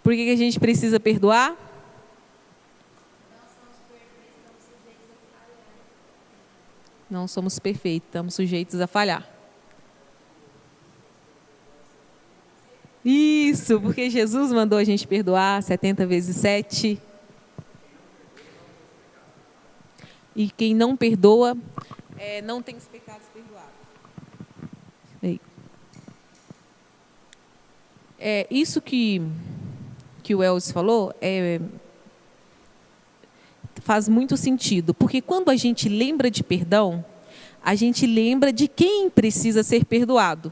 Por que a gente precisa perdoar? Não somos perfeitos, estamos sujeitos a falhar. Isso, porque Jesus mandou a gente perdoar 70 vezes 7. E quem não perdoa, não tem os pecados perdoados. Isso que o Elvis falou faz muito sentido, porque quando a gente lembra de perdão, a gente lembra de quem precisa ser perdoado.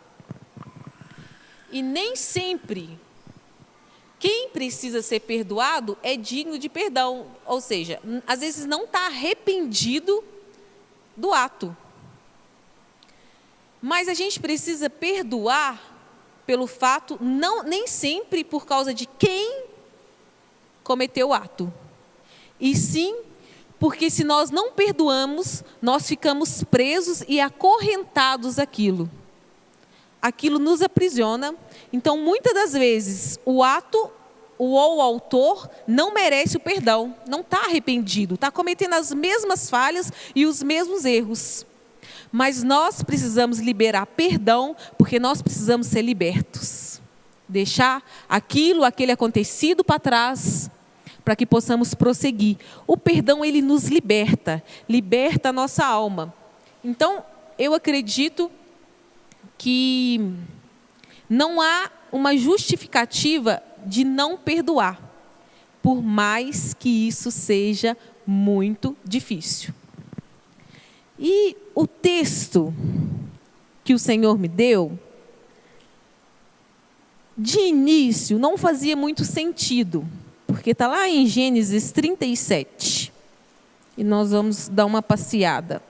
E nem sempre quem precisa ser perdoado é digno de perdão. Ou seja, às vezes não está arrependido do ato. Mas a gente precisa perdoar pelo fato, nem sempre por causa de quem cometeu o ato. E sim, porque se nós não perdoamos, nós ficamos presos e acorrentados àquilo. Aquilo nos aprisiona. Então, muitas das vezes, o ato ou o autor não merece o perdão, não está arrependido, está cometendo as mesmas falhas e os mesmos erros. Mas nós precisamos liberar perdão, porque nós precisamos ser libertos. Deixar aquele acontecido para trás, para que possamos prosseguir. O perdão, ele nos liberta a nossa alma. Então, eu acredito que não há uma justificativa de não perdoar, por mais que isso seja muito difícil. E o texto que o Senhor me deu, de início não fazia muito sentido, porque está lá em Gênesis 37, e nós vamos dar uma passeada.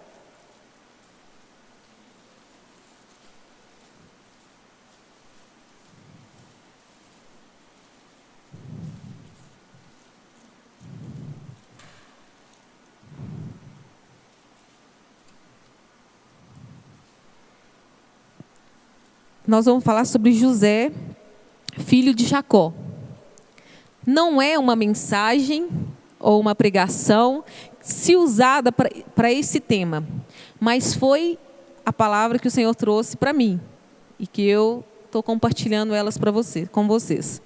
Nós vamos falar sobre José, filho de Jacó. Não é uma mensagem ou uma pregação se usada para esse tema, mas foi a palavra que o Senhor trouxe para mim e que eu estou compartilhando elas com vocês.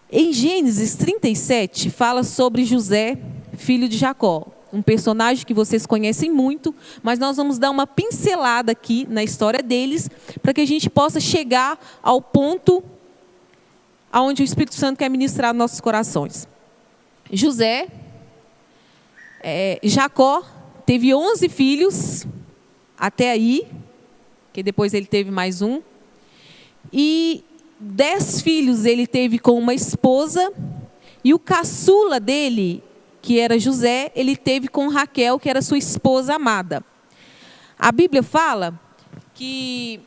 Em Gênesis 37 fala sobre José, filho de Jacó. Um personagem que vocês conhecem muito, mas nós vamos dar uma pincelada aqui na história deles, para que a gente possa chegar ao ponto aonde o Espírito Santo quer ministrar nos nossos corações. Jacó teve 11 filhos, até aí, que depois ele teve mais um, e 10 filhos ele teve com uma esposa, e o caçula dele, que era José, ele teve com Raquel, que era sua esposa amada. A Bíblia fala que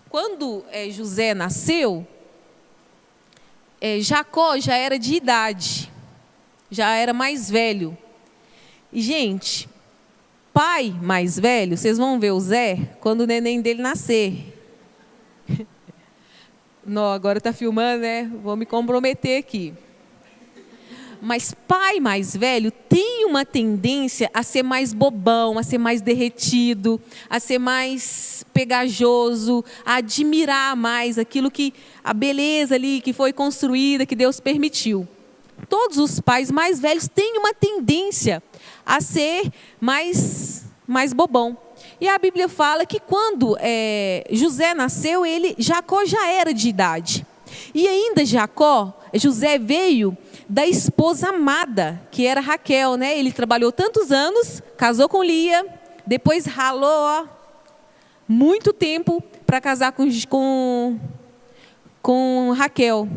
quando José nasceu, Jacó já era de idade, já era mais velho. E, gente, pai mais velho, vocês vão ver o Zé quando o neném dele nascer. Não, agora está filmando, né? Vou me comprometer aqui. Mas pai mais velho tem uma tendência a ser mais bobão, a ser mais derretido, a ser mais pegajoso, a admirar mais a beleza ali que foi construída, que Deus permitiu. Todos os pais mais velhos têm uma tendência a ser mais bobão. E a Bíblia fala que quando José nasceu, Jacó já era de idade. E ainda José veio da esposa amada, que era Raquel, né? Ele trabalhou tantos anos, casou com Lia, depois ralou muito tempo para casar com Raquel.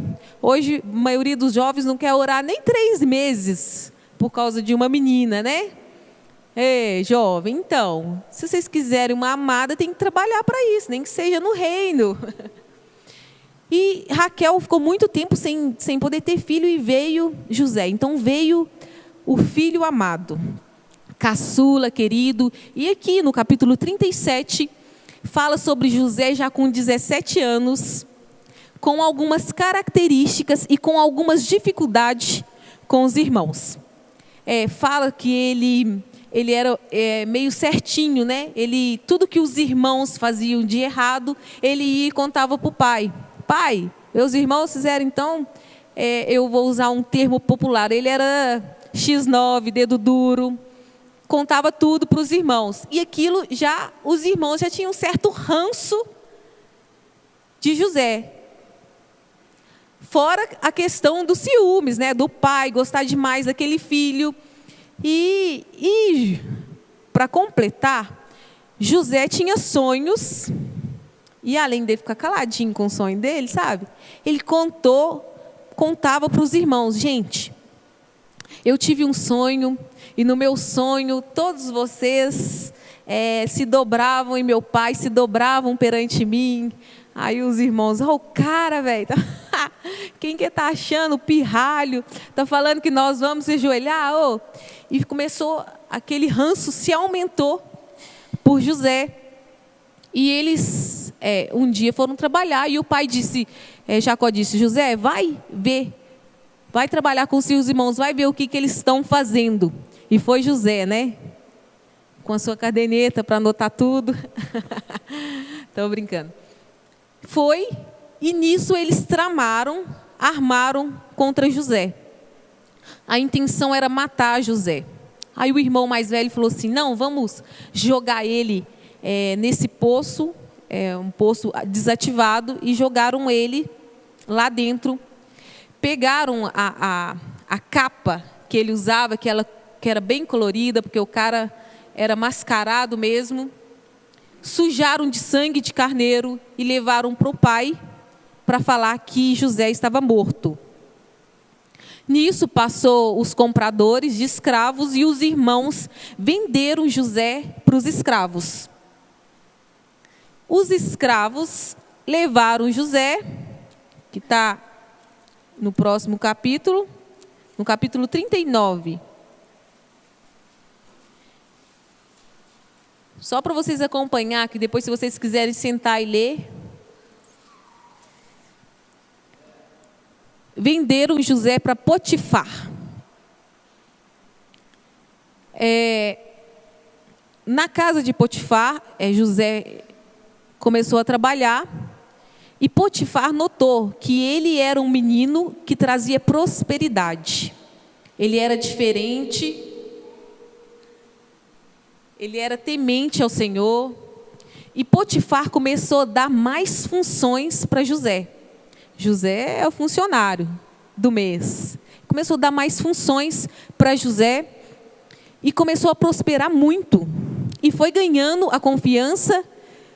Hoje, a maioria dos jovens não quer orar nem 3 meses por causa de uma menina, né? Ei, jovem, então, se vocês quiserem uma amada, tem que trabalhar para isso, nem que seja no reino. E Raquel ficou muito tempo sem poder ter filho e veio José. Então veio o filho amado, caçula, querido. E aqui no capítulo 37, fala sobre José já com 17 anos. com algumas características e com algumas dificuldades com os irmãos. Fala que ele era meio certinho, né? Tudo que os irmãos faziam de errado, ele ia e contava para o pai. Pai, meus irmãos fizeram então, eu vou usar um termo popular, ele era X9, dedo duro, contava tudo para os irmãos. E aquilo os irmãos já tinham um certo ranço de José. Fora a questão dos ciúmes, né? Do pai gostar demais daquele filho. E para completar, José tinha sonhos. E além de ficar caladinho com o sonho dele, sabe? Ele contava para os irmãos. Gente, eu tive um sonho. E no meu sonho, todos vocês se dobravam em meu pai, se dobravam perante mim. Aí os irmãos, o cara, velho, quem que está achando? Pirralho, está falando que nós vamos se ajoelhar? E começou, aquele ranço se aumentou por José. E eles um dia foram trabalhar e o pai Jacó disse, José, vai ver, vai trabalhar com os seus irmãos, vai ver o que eles estão fazendo. E foi José, né? Com a sua caderneta para anotar tudo. Estou brincando. Foi, e nisso eles armaram contra José. A intenção era matar José. Aí o irmão mais velho falou assim, não, vamos jogar ele nesse poço, um poço desativado, e jogaram ele lá dentro. Pegaram a capa que ele usava, que era bem colorida, porque o cara era mascarado mesmo. Sujaram de sangue de carneiro e levaram para o pai para falar que José estava morto. Nisso passou os compradores de escravos e os irmãos venderam José para os escravos. Os escravos levaram José, que está no próximo capítulo, no capítulo 39. Só para vocês acompanhar, que depois, se vocês quiserem sentar e ler. Venderam José para Potifar. Na casa de Potifar, José começou a trabalhar. E Potifar notou que ele era um menino que trazia prosperidade. Ele era diferente. Ele era temente ao Senhor. E Potifar começou a dar mais funções para José. José é o funcionário do mês. Começou a dar mais funções para José. E começou a prosperar muito. E foi ganhando a confiança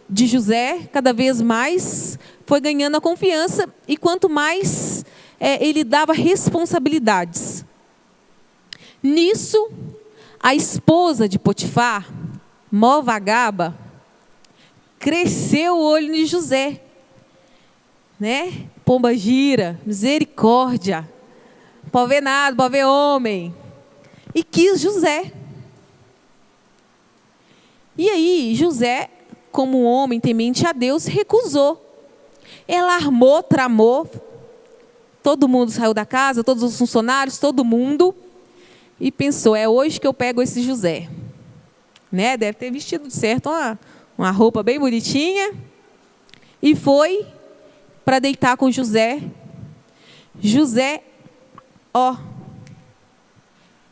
de José, cada vez mais. Foi ganhando a confiança. E quanto mais ele dava responsabilidades. Nisso, a esposa de Potifar, mó vagaba, cresceu o olho de José, né? Pomba gira, misericórdia, não pode ver nada, não pode ver homem, e quis José. E aí José, como um homem temente a Deus, recusou. Ela armou, tramou, todo mundo saiu da casa, todos os funcionários, todo mundo, e pensou, é hoje que eu pego esse José. Né? Deve ter vestido de certo uma roupa bem bonitinha. E foi para deitar com José. José,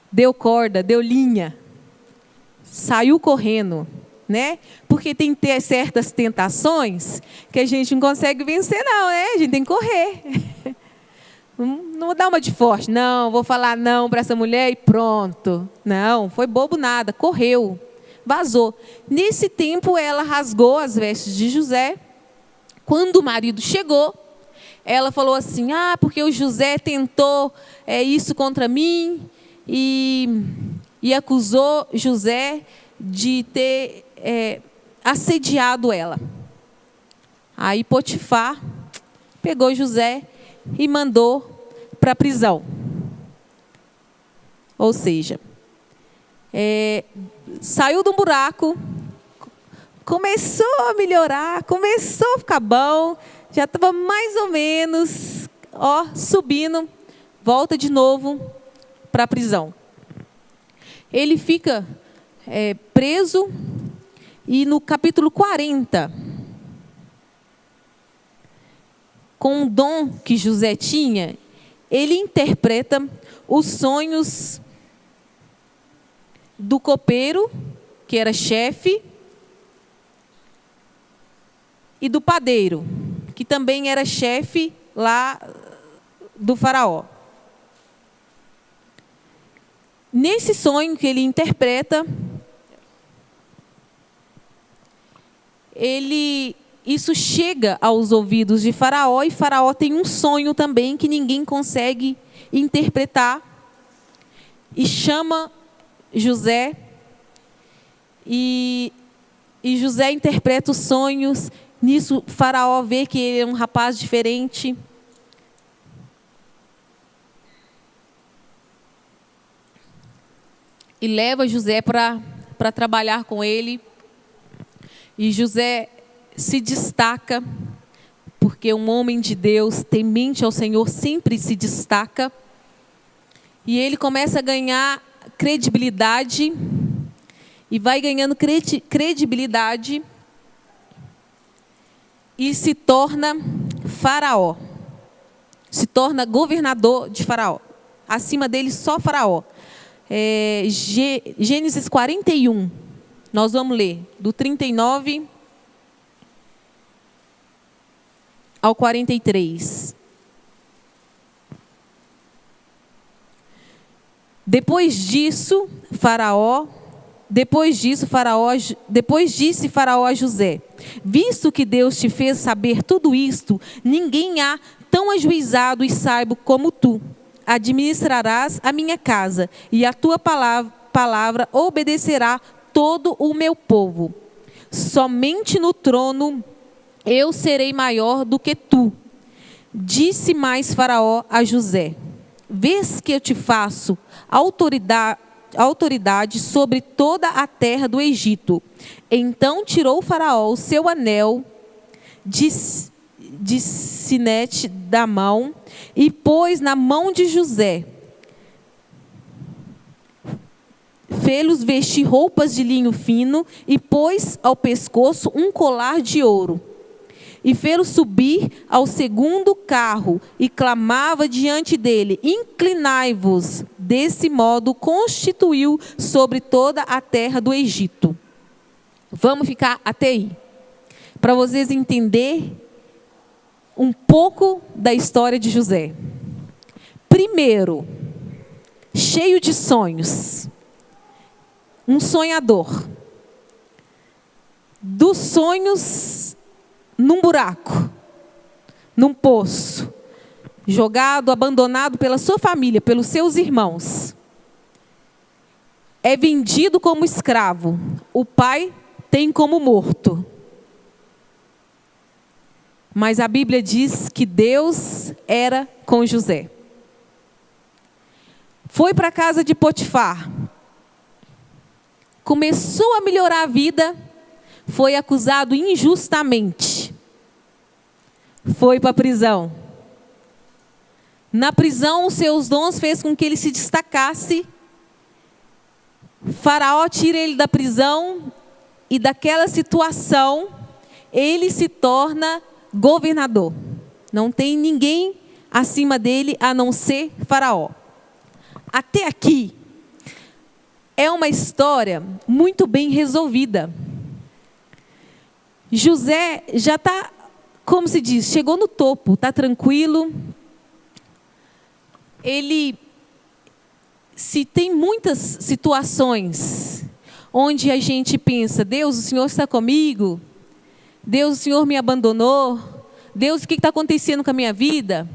deu corda, deu linha. Saiu correndo. Né? Porque tem certas tentações que a gente não consegue vencer não, né? A gente tem que correr. Não vou dar uma de forte, não, vou falar não para essa mulher e pronto. Não, foi bobo nada, correu, vazou. Nesse tempo ela rasgou as vestes de José. Quando o marido chegou, ela falou assim, porque o José tentou isso contra mim e acusou José de ter assediado ela. Aí Potifar pegou José e mandou para a prisão. Ou seja, saiu do buraco, começou a melhorar, começou a ficar bom, já estava mais ou menos, subindo, volta de novo para a prisão. Ele fica preso e no capítulo 40, com o dom que José tinha, ele interpreta os sonhos do copeiro, que era chefe, e do padeiro, que também era chefe lá do faraó. Nesse sonho que ele interpreta, isso chega aos ouvidos de Faraó, e Faraó tem um sonho também que ninguém consegue interpretar, e chama José, e José interpreta os sonhos. Nisso, Faraó vê que ele é um rapaz diferente. E leva José para trabalhar com ele. E José se destaca, porque um homem de Deus, temente ao Senhor, sempre se destaca. E ele começa a ganhar credibilidade, e vai ganhando credibilidade, e se torna Faraó. Se torna governador de Faraó. Acima dele só Faraó. Gênesis 41. Nós vamos ler do 39 ao 43. Depois disse Faraó a José: visto que Deus te fez saber tudo isto, ninguém há tão ajuizado e sábio como tu. Administrarás a minha casa, e a tua palavra obedecerá todo o meu povo. Somente no trono eu serei maior do que tu. Disse mais Faraó a José: vês que eu te faço autoridade sobre toda a terra do Egito. Então tirou Faraó o seu anel de sinete da mão e pôs na mão de José. Fê-los vestir roupas de linho fino e pôs ao pescoço um colar de ouro. E fê-lo subir ao segundo carro e clamava diante dele: inclinai-vos. Desse modo constituiu sobre toda a terra do Egito. Vamos ficar até aí, para vocês entenderem um pouco da história de José. Primeiro, cheio de sonhos, um sonhador. Dos sonhos, num buraco, num poço, jogado, abandonado pela sua família, pelos seus irmãos. É vendido como escravo. O pai tem como morto. Mas a Bíblia diz que Deus era com José. Foi para a casa de Potifar. Começou a melhorar a vida. Foi acusado injustamente. Foi para a prisão. Na prisão, os seus dons fez com que ele se destacasse. Faraó tira ele da prisão, e daquela situação ele se torna governador. Não tem ninguém acima dele a não ser Faraó. Até aqui é uma história muito bem resolvida. José já está, como se diz, chegou no topo, está tranquilo. Se tem muitas situações onde a gente pensa: Deus, o Senhor está comigo? Deus, o Senhor me abandonou? Deus, o que está acontecendo com a minha vida?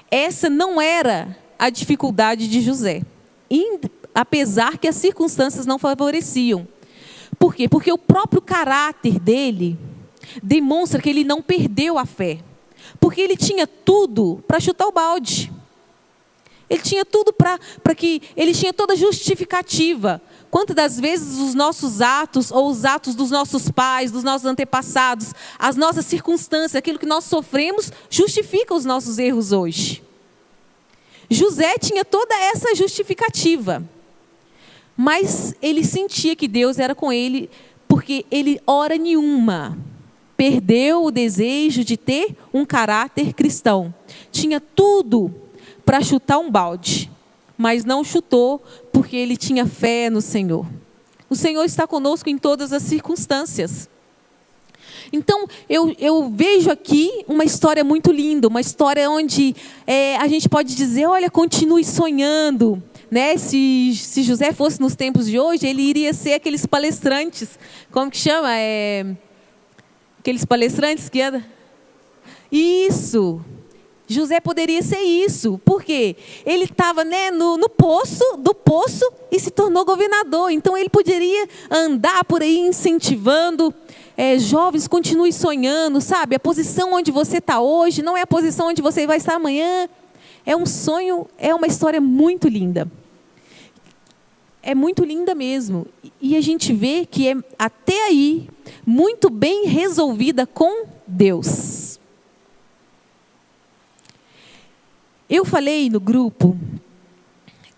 Essa não era a dificuldade de José, apesar que as circunstâncias não favoreciam. Por quê? Porque o próprio caráter dele demonstra que ele não perdeu a fé. Porque ele tinha tudo para chutar o balde. Ele tinha tudo ele tinha toda a justificativa. Quantas das vezes os nossos atos, ou os atos dos nossos pais, dos nossos antepassados, as nossas circunstâncias, aquilo que nós sofremos, justifica os nossos erros hoje. José tinha toda essa justificativa, mas ele sentia que Deus era com ele, porque ele, hora nenhuma, perdeu o desejo de ter um caráter cristão. Tinha tudo para chutar um balde, mas não chutou, porque ele tinha fé no Senhor. O Senhor está conosco em todas as circunstâncias. Então, eu vejo aqui uma história muito linda, uma história onde a gente pode dizer, olha, continue sonhando. Né? Se José fosse nos tempos de hoje, ele iria ser aqueles palestrantes, como que chama? Aqueles palestrantes que andam? Isso! José poderia ser isso. Por quê? Ele estava, né, no poço e se tornou governador. Então ele poderia andar por aí incentivando jovens, continue sonhando, sabe? A posição onde você está hoje não é a posição onde você vai estar amanhã. É um sonho, é uma história muito linda. É muito linda mesmo. E a gente vê que é até aí muito bem resolvida com Deus. Eu falei no grupo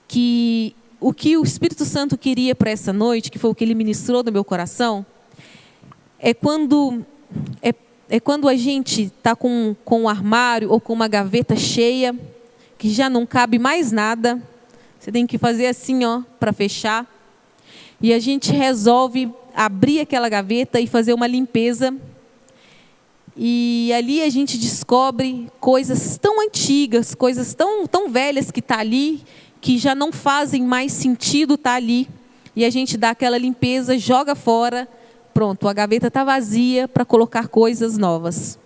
que o Espírito Santo queria para essa noite, que foi o que ele ministrou no meu coração, é quando a gente está com um armário ou com uma gaveta cheia, que já não cabe mais nada, você tem que fazer assim, ó, para fechar, e a gente resolve abrir aquela gaveta e fazer uma limpeza. E ali a gente descobre coisas tão antigas, coisas tão velhas que estão ali, que já não fazem mais sentido estar ali. E a gente dá aquela limpeza, joga fora, pronto, a gaveta está vazia para colocar coisas novas.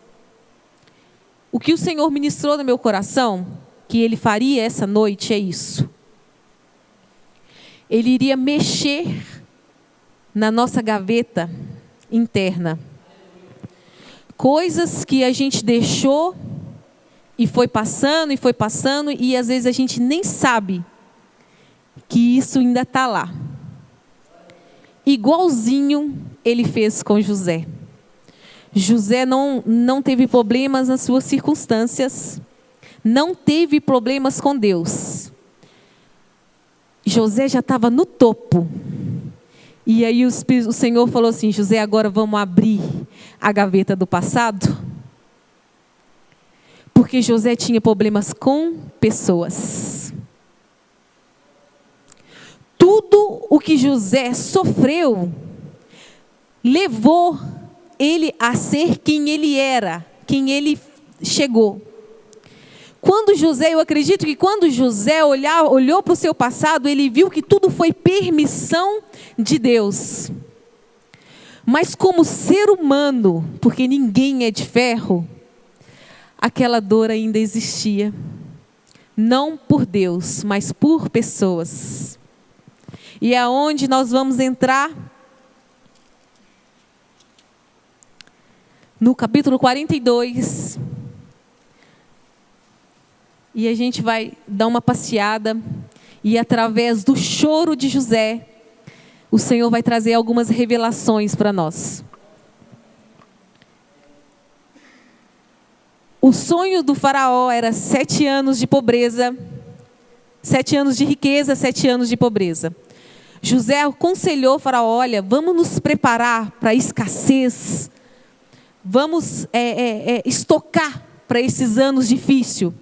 O que o Senhor ministrou no meu coração, que Ele faria essa noite, é isso. Ele iria mexer na nossa gaveta interna. Coisas que a gente deixou e foi passando, e às vezes a gente nem sabe que isso ainda está lá. Igualzinho ele fez com José. José não teve problemas nas suas circunstâncias, não teve problemas com Deus. José já estava no topo. E aí o Senhor falou assim, José, agora vamos abrir a gaveta do passado? Porque José tinha problemas com pessoas. Tudo o que José sofreu levou ele a ser quem ele era, quem ele chegou. Eu acredito que quando José olhou para o seu passado, ele viu que tudo foi permissão de Deus. Mas como ser humano, porque ninguém é de ferro, aquela dor ainda existia. Não por Deus, mas por pessoas. E é onde nós vamos entrar no capítulo 42. E a gente vai dar uma passeada, e através do choro de José, o Senhor vai trazer algumas revelações para nós. O sonho do faraó era 7 anos de pobreza, 7 anos de riqueza, 7 anos de pobreza. José aconselhou o faraó, olha, vamos nos preparar para a escassez, vamos estocar para esses anos difíceis.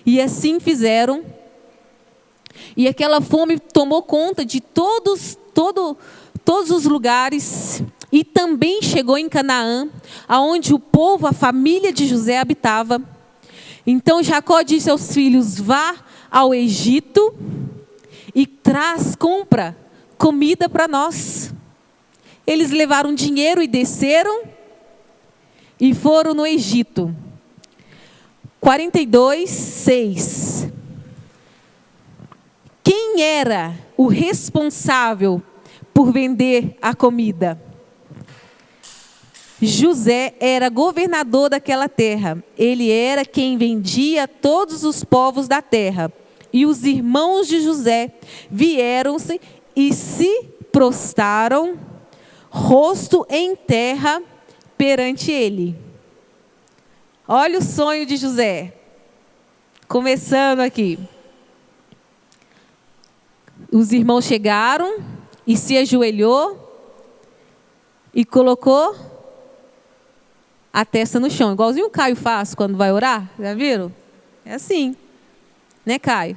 E assim fizeram. E aquela fome tomou conta de todos os lugares. E também chegou em Canaã, aonde o povo, a família de José habitava. Então Jacó disse aos filhos, vá ao Egito e compra comida para nós. Eles levaram dinheiro e desceram e foram no Egito. 42:6. Quem era o responsável por vender a comida? José era governador daquela terra. Ele era quem vendia a todos os povos da terra. E os irmãos de José vieram-se e se prostaram, rosto em terra, perante ele. Olha o sonho de José. Começando aqui. Os irmãos chegaram e se ajoelhou e colocou a testa no chão. Igualzinho o Caio faz quando vai orar. Já viram? É assim. Né, Caio?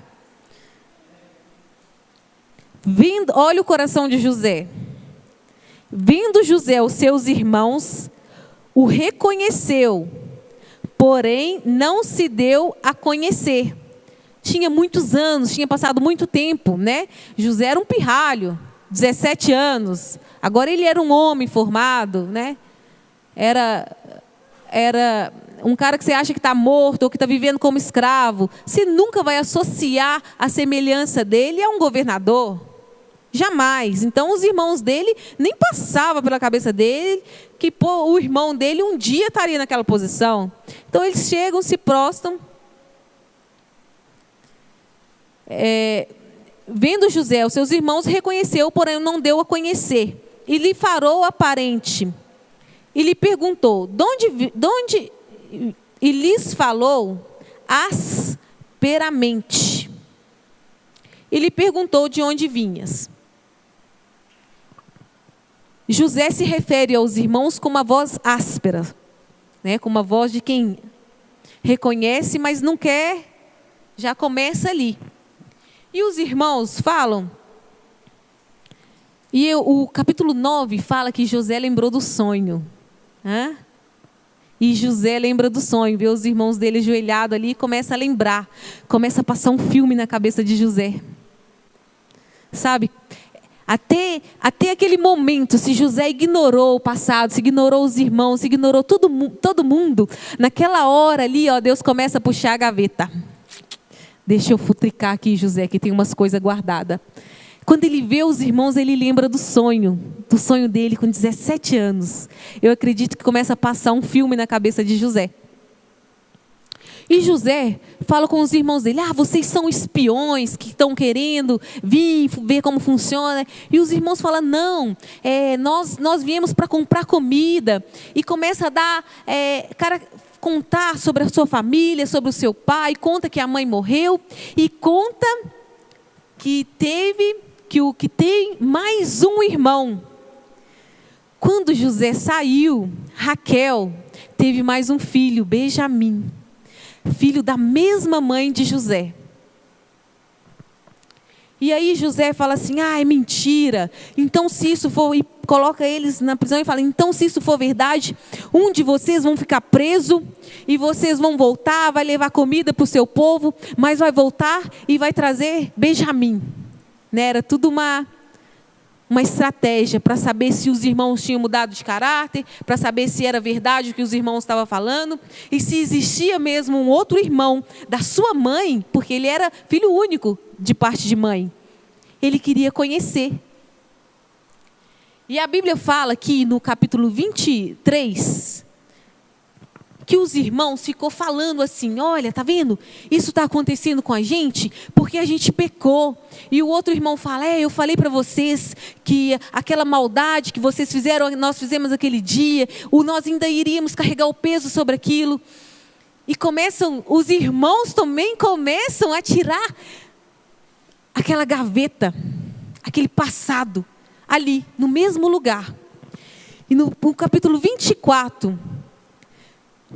Olha o coração de José. Vindo José, os seus irmãos, o reconheceu, porém não se deu a conhecer. Tinha muitos anos, tinha passado muito tempo, né? José era um pirralho, 17 anos. Agora ele era um homem formado, né? Era um cara que você acha que está morto ou que está vivendo como escravo. Você nunca vai associar a semelhança dele a um governador. Jamais. Então os irmãos dele, nem passava pela cabeça dele que o irmão dele um dia estaria naquela posição. Então eles chegam, se prostam. Vendo José, os seus irmãos reconheceu, porém não deu a conhecer. E lhe farou aparente. E lhe perguntou, e lhes falou asperamente. E lhe perguntou de onde vinhas. José se refere aos irmãos com uma voz áspera, né? Com uma voz de quem reconhece, mas não quer, já começa ali. E os irmãos falam, e o capítulo 9 fala que José lembrou do sonho. E José lembra do sonho, vê os irmãos dele ajoelhados ali e começa a lembrar, começa a passar um filme na cabeça de José. Sabe? Até aquele momento, se José ignorou o passado, se ignorou os irmãos, se ignorou todo mundo, naquela hora ali, Deus começa a puxar a gaveta. Deixa eu futricar aqui, José, que tem umas coisas guardadas. Quando ele vê os irmãos, ele lembra do sonho dele com 17 anos. Eu acredito que começa a passar um filme na cabeça de José. E José fala com os irmãos dele, vocês são espiões que estão querendo vir ver como funciona. E os irmãos falam, não, nós viemos para comprar comida. E começa a dar, contar sobre a sua família, sobre o seu pai, conta que a mãe morreu. E conta que tem mais um irmão. Quando José saiu, Raquel teve mais um filho, Benjamim. Filho da mesma mãe de José. E aí José fala assim, é mentira. Então se isso for, e coloca eles na prisão e fala, então se isso for verdade, um de vocês vão ficar preso, e vocês vão voltar, vai levar comida para o seu povo, mas vai voltar e vai trazer Benjamim. Né? Era tudo uma estratégia para saber se os irmãos tinham mudado de caráter, para saber se era verdade o que os irmãos estavam falando, e se existia mesmo um outro irmão da sua mãe, porque ele era filho único de parte de mãe. Ele queria conhecer. E a Bíblia fala que no capítulo 23, que os irmãos ficou falando assim, olha, tá vendo? Isso está acontecendo com a gente porque a gente pecou. E o outro irmão fala, eu falei para vocês que aquela maldade que vocês fizeram, nós fizemos aquele dia, nós ainda iríamos carregar o peso sobre aquilo. E os irmãos também começam a tirar aquela gaveta, aquele passado, ali, no mesmo lugar. E no capítulo 24...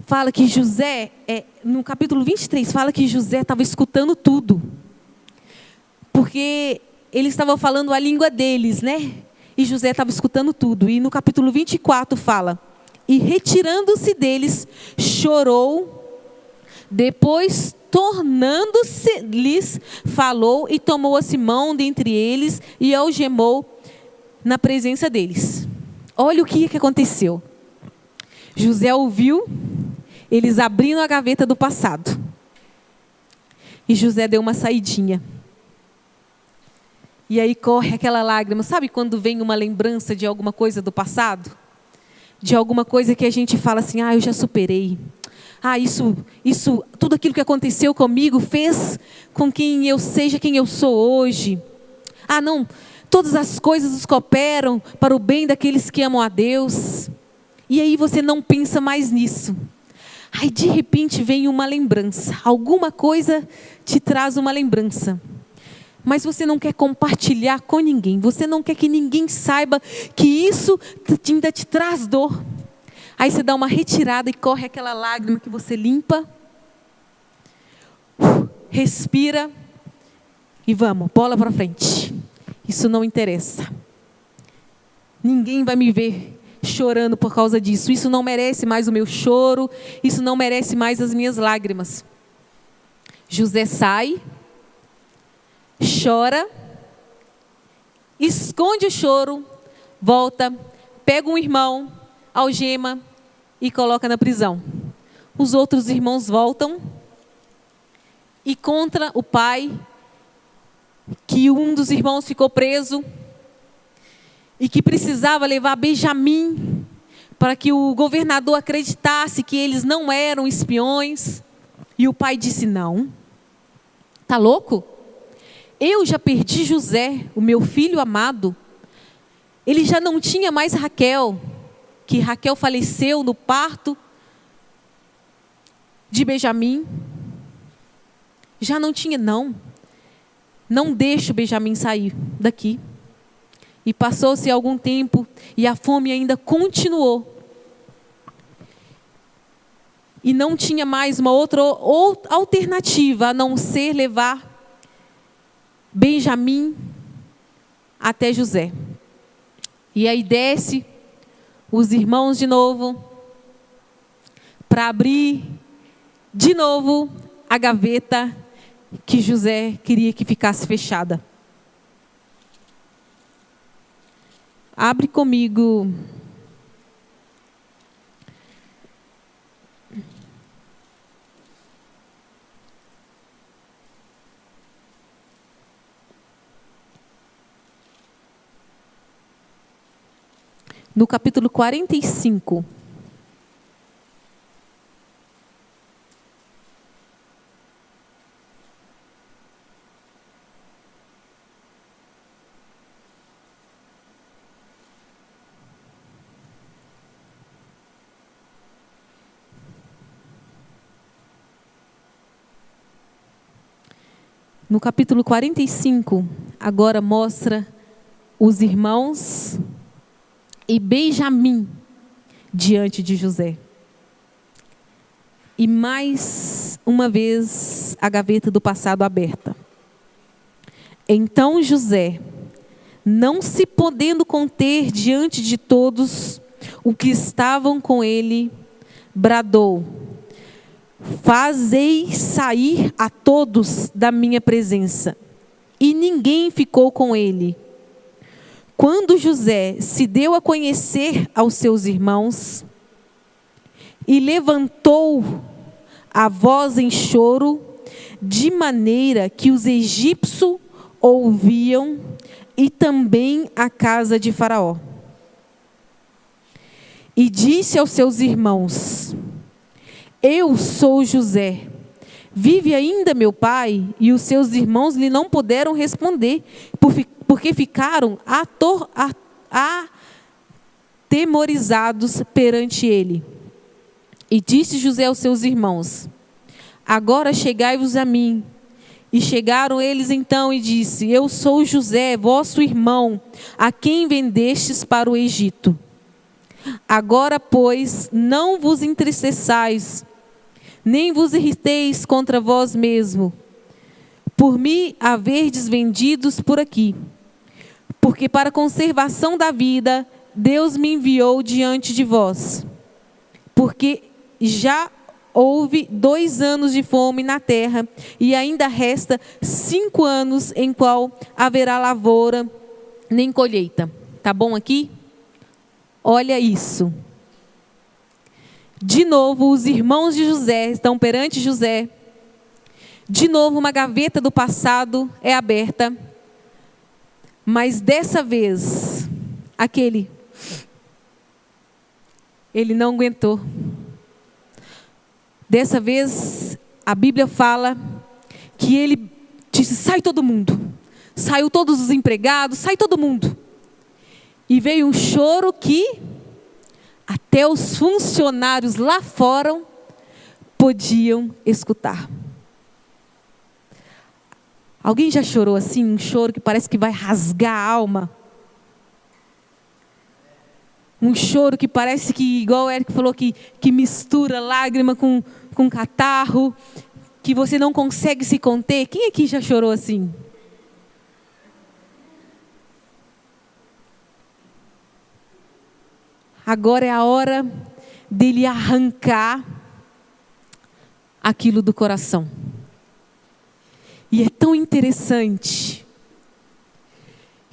fala que José, no capítulo 23, fala que José estava escutando tudo. Porque eles estavam falando a língua deles, né? E José estava escutando tudo. E no capítulo 24 fala, e retirando-se deles, chorou. Depois, tornando-se-lhes, falou e tomou a Simão dentre eles e algemou na presença deles. Olha o que aconteceu. José ouviu eles abrindo a gaveta do passado. E José deu uma saidinha. E aí corre aquela lágrima. Sabe quando vem uma lembrança de alguma coisa do passado? De alguma coisa que a gente fala assim, eu já superei. Isso, tudo aquilo que aconteceu comigo fez com que eu seja quem eu sou hoje. Não, todas as coisas cooperam para o bem daqueles que amam a Deus. E aí você não pensa mais nisso. Aí de repente vem uma lembrança, alguma coisa te traz uma lembrança. Mas você não quer compartilhar com ninguém, você não quer que ninguém saiba que isso ainda te traz dor. Aí você dá uma retirada e corre aquela lágrima que você limpa, respira e vamos, bola para frente. Isso não interessa. Ninguém vai me ver chorando por causa disso. Isso não merece mais o meu choro, isso não merece mais as minhas lágrimas. José sai, chora, esconde o choro, volta, pega um irmão, algema e coloca na prisão. Os outros irmãos voltam e contra o pai, que um dos irmãos ficou preso e que precisava levar Benjamim para que o governador acreditasse que eles não eram espiões. E o pai disse: não, tá louco? Eu já perdi José, o meu filho amado. Ele já não tinha mais Raquel, que Raquel faleceu no parto de Benjamim. Já não tinha, não deixo Benjamim sair daqui. E passou-se algum tempo e a fome ainda continuou. E não tinha mais uma outra alternativa a não ser levar Benjamim até José. E aí desce os irmãos de novo para abrir de novo a gaveta que José queria que ficasse fechada. Abre comigo no capítulo 45. No capítulo 45, agora mostra os irmãos e Benjamim diante de José. E mais uma vez a gaveta do passado aberta. Então José, não se podendo conter diante de todos os que estavam com ele, bradou: fazei sair a todos da minha presença. E ninguém ficou com ele. Quando José se deu a conhecer aos seus irmãos, e levantou a voz em choro, de maneira que os egípcios ouviam, e também a casa de Faraó. E disse aos seus irmãos: eu sou José. Vive ainda meu pai? E os seus irmãos lhe não puderam responder, porque ficaram atemorizados perante ele. E disse José aos seus irmãos: agora chegai-vos a mim. E chegaram eles então e disse: eu sou José, vosso irmão, a quem vendestes para o Egito. Agora, pois, não vos entristeçais, nem vos irriteis contra vós mesmo, por me haverdes vendidos por aqui. Porque para a conservação da vida, Deus me enviou diante de vós. Porque já houve 2 anos de fome na terra, e ainda resta 5 anos em qual haverá lavoura, nem colheita. Tá bom aqui? Olha isso. De novo, os irmãos de José estão perante José. De novo, uma gaveta do passado é aberta. Mas dessa vez, ele não aguentou. Dessa vez, a Bíblia fala que ele disse: sai todo mundo. saiu todos os empregados, sai todo mundo. E veio um choro que até os funcionários lá fora podiam escutar. Alguém já chorou assim, um choro que parece que vai rasgar a alma? Um choro que parece que, igual o Eric falou, que mistura lágrima com catarro, que você não consegue se conter. Quem aqui já chorou assim? Agora é a hora dele arrancar aquilo do coração. E é tão interessante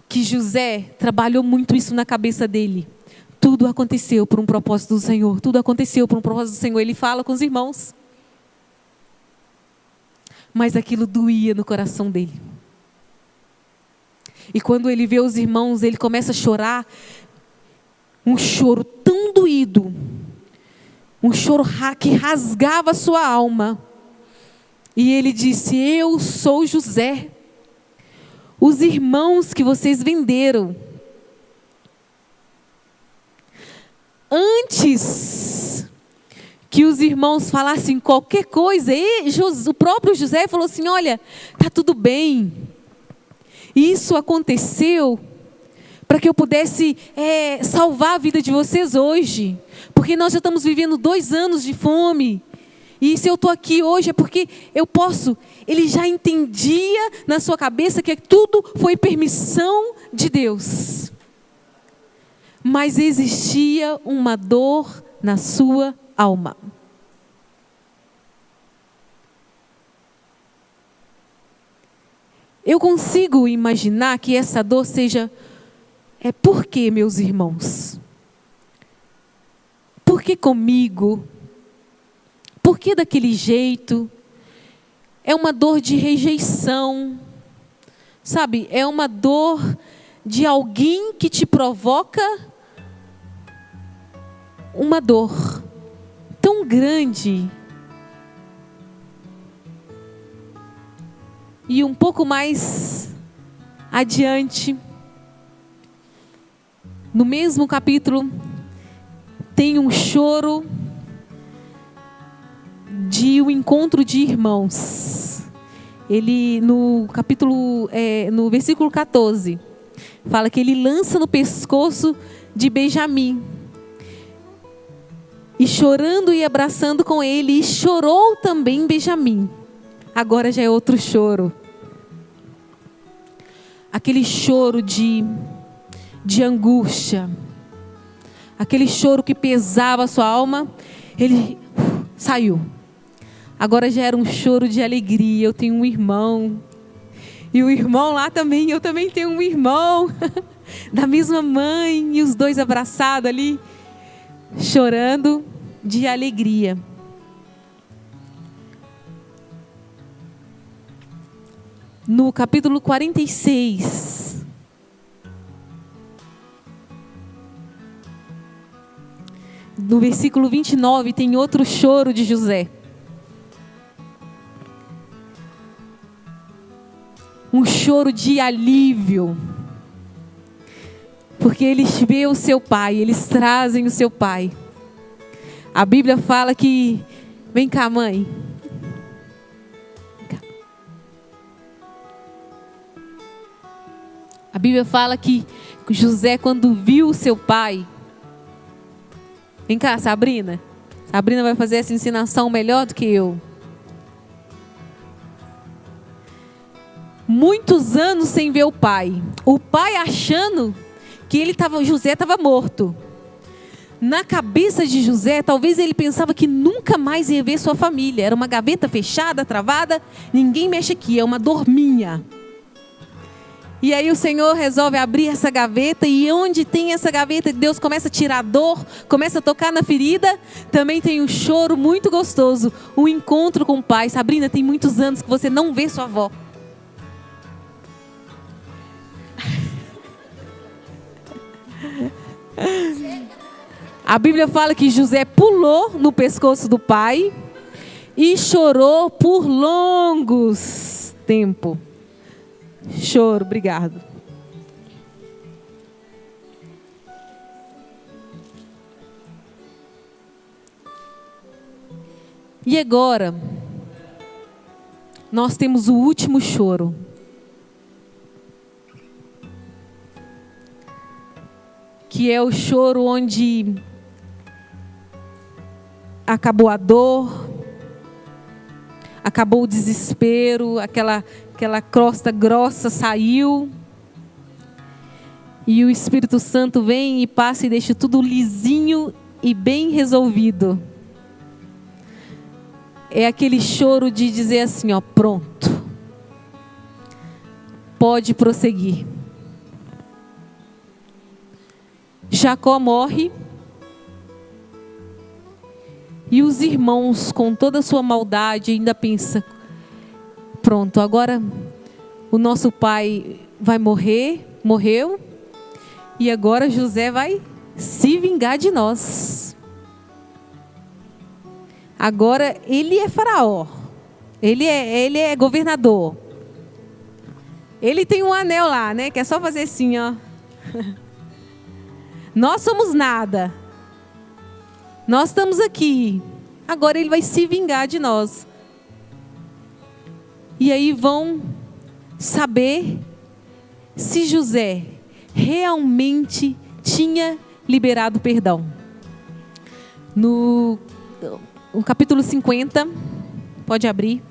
que José trabalhou muito isso na cabeça dele. Tudo aconteceu por um propósito do Senhor. Tudo aconteceu por um propósito do Senhor. Ele fala com os irmãos. Mas aquilo doía no coração dele. E quando ele vê os irmãos, ele começa a chorar. Um choro tão doído. Um choro que rasgava a sua alma. E ele disse: eu sou José. Os irmãos que vocês venderam. Antes que os irmãos falassem qualquer coisa, o próprio José falou assim: olha, está tudo bem. Isso aconteceu para que eu pudesse salvar a vida de vocês hoje. Porque nós já estamos vivendo 2 anos de fome. E se eu estou aqui hoje é porque eu posso. Ele já entendia na sua cabeça que tudo foi permissão de Deus. Mas existia uma dor na sua alma. Eu consigo imaginar que essa dor seja: por que, meus irmãos? Por que comigo? Por que daquele jeito? É uma dor de rejeição, sabe? É uma dor de alguém que te provoca uma dor tão grande. E um pouco mais adiante, no mesmo capítulo, tem um choro de um encontro de irmãos. Ele, no capítulo, no versículo 14, fala que ele lança no pescoço de Benjamim. E chorando e abraçando com ele, e chorou também Benjamim. Agora já é outro choro. Aquele choro de angústia. Aquele choro que pesava a sua alma, ele saiu. Agora já era um choro de alegria. Eu tenho um irmão. E o irmão lá também, eu também tenho um irmão. Da mesma mãe, e os dois abraçados ali, chorando de alegria. No capítulo 46, no versículo 29, tem outro choro de José. Um choro de alívio. Porque eles veem o seu pai, eles trazem o seu pai. A Bíblia fala que... Vem cá, mãe. Vem cá. A Bíblia fala que José, quando viu o seu pai... Vem cá, Sabrina. Sabrina vai fazer essa ensinação melhor do que eu. Muitos anos sem ver o pai. O pai achando que José estava morto. Na cabeça de José, talvez ele pensava que nunca mais ia ver sua família. Era uma gaveta fechada, travada. Ninguém mexe aqui, é uma dorminha. E aí o Senhor resolve abrir essa gaveta. E onde tem essa gaveta, Deus começa a tirar a dor, começa a tocar na ferida. Também tem um choro muito gostoso. Um encontro com o pai. Sabrina, tem muitos anos que você não vê sua avó. A Bíblia fala que José pulou no pescoço do pai e chorou por longos tempos. choro. Obrigado. E agora, nós temos o último choro. Que é o choro onde acabou a dor, acabou o desespero, aquela crosta grossa saiu. E o Espírito Santo vem e passa e deixa tudo lisinho e bem resolvido. É aquele choro de dizer assim, ó, pronto. Pode prosseguir. Jacó morre. E os irmãos, com toda a sua maldade, ainda pensam, pronto, agora o nosso pai vai morrer, morreu. E agora José vai se vingar de nós. Agora ele é faraó, ele é governador. Ele tem um anel lá, né? Que é só fazer assim, ó. Nós somos nada. Nós estamos aqui. Agora ele vai se vingar de nós. E aí vão saber se José realmente tinha liberado perdão. No capítulo 50, pode abrir.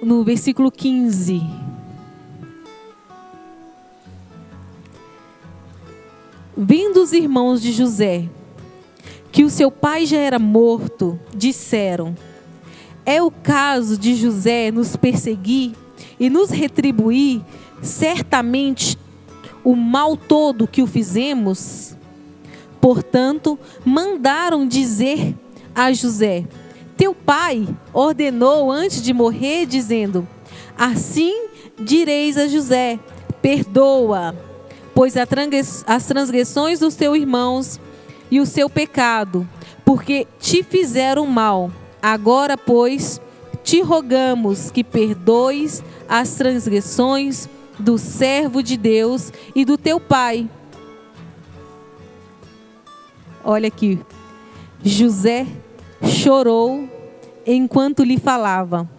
No versículo 15. Vendo os irmãos de José que o seu pai já era morto, disseram: é o caso de José nos perseguir e nos retribuir certamente o mal todo que o fizemos? Portanto, mandaram dizer a José: teu pai ordenou antes de morrer, dizendo: assim direis a José, perdoa, pois as transgressões dos teus irmãos e o seu pecado, porque te fizeram mal. Agora, pois, te rogamos que perdoes as transgressões do servo de Deus e do teu pai. Olha aqui, José chorou enquanto lhe falava.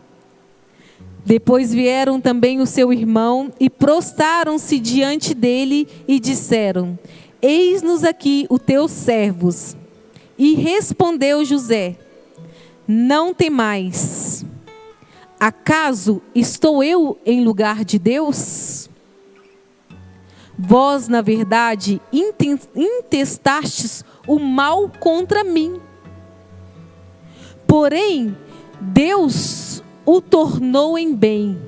Depois vieram também o seu irmão e prostraram-se diante dele e disseram: eis-nos aqui os teus servos. E respondeu José: não temais. Acaso estou eu em lugar de Deus? Vós, na verdade, intestastes o mal contra mim. Porém, Deus o tornou em bem,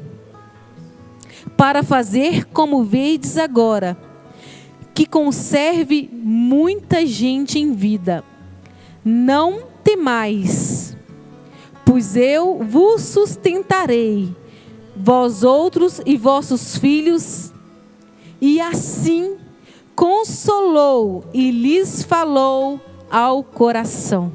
para fazer como vedes agora, que conserve muita gente em vida. Não temais, pois eu vos sustentarei, vós outros e vossos filhos. E assim consolou e lhes falou ao coração.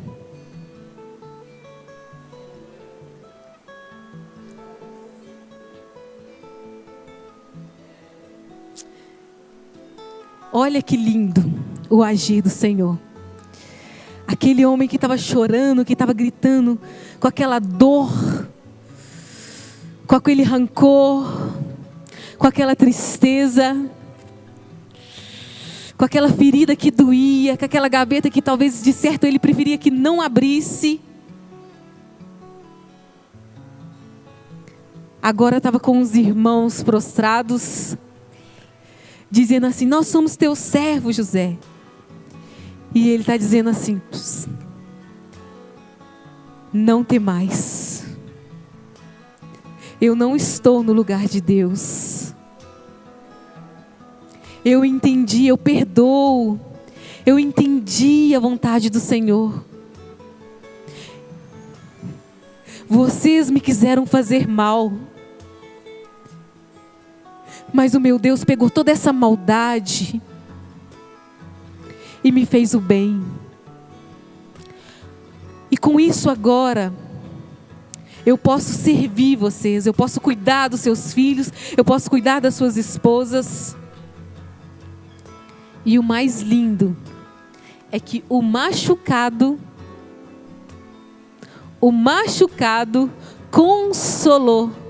Olha que lindo o agir do Senhor. Aquele homem que estava chorando, que estava gritando, com aquela dor, com aquele rancor, com aquela tristeza, com aquela ferida que doía, com aquela gaveta que talvez de certo ele preferia que não abrisse. Agora estava com os irmãos prostrados, dizendo assim: nós somos teus servos, José. E ele está dizendo assim: não temais. Eu não estou no lugar de Deus. Eu entendi, eu perdoo. Eu entendi a vontade do Senhor. Vocês me quiseram fazer mal. Mas o meu Deus pegou toda essa maldade e me fez o bem. E com isso agora, eu posso servir vocês, eu posso cuidar dos seus filhos, eu posso cuidar das suas esposas. E o mais lindo é que o machucado consolou